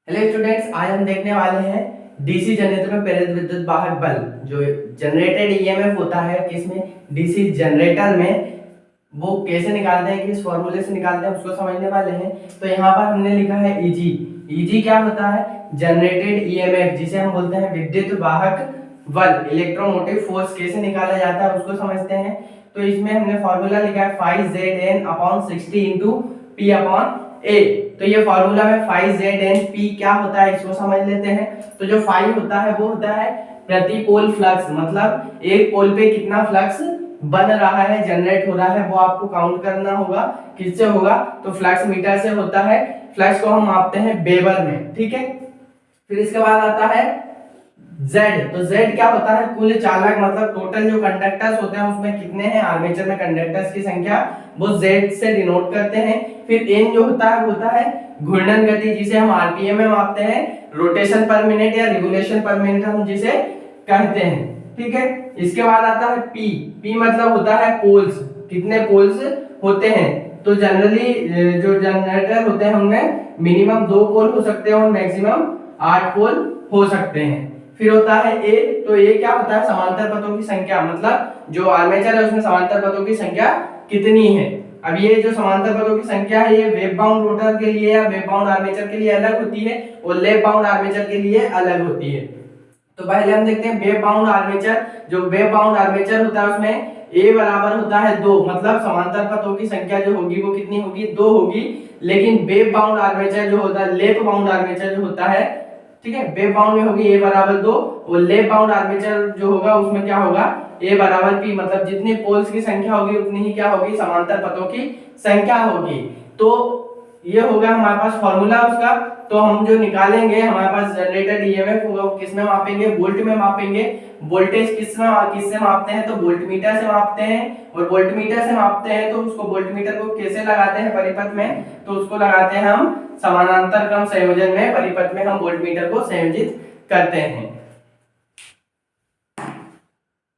Hello students, आज हम देखने वाले हैं डीसी जनरेटर में प्रेरित विद्युत वाहक बल। जो जनरेटेड ईएमएफ होता है किसमें, डीसी जनरेटर में, वो कैसे निकालते हैं, किस फॉर्मूले से निकालते हैं, उसको समझने वाले हैं। तो यहाँ पर हमने लिखा है ईजी। ईजी क्या होता है? जनरेटेड ईएमएफ, जिसे हम बोलते हैं विद्युत वाहक बल, इलेक्ट्रोमोटिव फोर्स। कैसे निकाला जाता है उसको समझते हैं। तो इसमें हमने फॉर्मूला लिखा है 5Zn/60 इंटू P अपॉन ए। तो ये फॉर्मूला है 5Zn/P। क्या होता है इसको समझ लेते हैं। तो जो 5 होता है वो होता है प्रति पोल फ्लक्स, मतलब एक पोल पे कितना फ्लक्स बन रहा है, जनरेट हो रहा है, वो आपको काउंट करना होगा। किससे होगा? तो फ्लक्स मीटर से होता है। फ्लक्स को हम मापते हैं वेबर में, ठीक है। फिर इसके बाद आता है Z। तो Z क्या होता है? कुल चालक, मतलब टोटल जो कंडक्टर्स होते हैं उसमें कितने हैं, आर्मेचर में कंडक्टर्स की संख्या, वो Z से डिनोट करते हैं। फिर N जो होता है वो होता है घूर्णन गति, जिसे हम आरपीएम में मापते हैं, रोटेशन पर मिनट या रिवोल्यूशन पर मिनट हम जिसे कहते हैं, ठीक है। इसके बाद आता है P। P मतलब होता है पोल्स, कितने पोल्स होते हैं। तो जनरली जो जनरेटर होते हैं उनमें मिनिमम 2 पोल हो सकते हैं और मैक्सिमम 8 पोल हो सकते हैं। फिर होता है ए। तो ए क्या होता है? समांतर पथों की संख्या, मतलब जो आर्मेचर है उसमें समांतर पथों की संख्या कितनी है। अब ये जो समांतर पथों की संख्या है ये वेव बाउंड रोटर के लिए या वेव बाउंड आर्मेचर के लिए अलग होती है और लैप बाउंड आर्मेचर के लिए अलग होती है। तो पहले हम देखते हैं वेव बाउंड आर्मेचर। जो वेव बाउंड आर्मेचर होता है उसमें ए बराबर होता है 2, मतलब समांतर पथों की संख्या जो होगी वो कितनी होगी? 2 होगी। लेकिन वेव बाउंड आर्मेचर जो होता है, लैप बाउंड आर्मेचर जो होता है, ठीक है, वेव बाउंड में होगी ए बराबर 2 और लैप बाउंड आर्मेचर जो होगा उसमें क्या होगा? ए बराबर पी, मतलब जितनी पोल्स की संख्या होगी उतनी ही क्या होगी? समांतर पथों की संख्या होगी। तो ये हो गया हमारे पास फॉर्मूला उसका। तो हम जो निकालेंगे, हमारे पास जनरेटेड ईएमएफ होगा, किसमें मापेंगे? वोल्ट में मापेंगे। वोल्टेज किससे मापते हैं? तो वोल्टमीटर से मापते हैं। और वोल्टमीटर से मापते हैं तो उसको वोल्टमीटर को कैसे लगाते हैं परिपथ में? तो उसको लगाते हैं हम समानांतर क्रम संयोजन में, परिपथ में हम वोल्टमीटर को संयोजित करते हैं।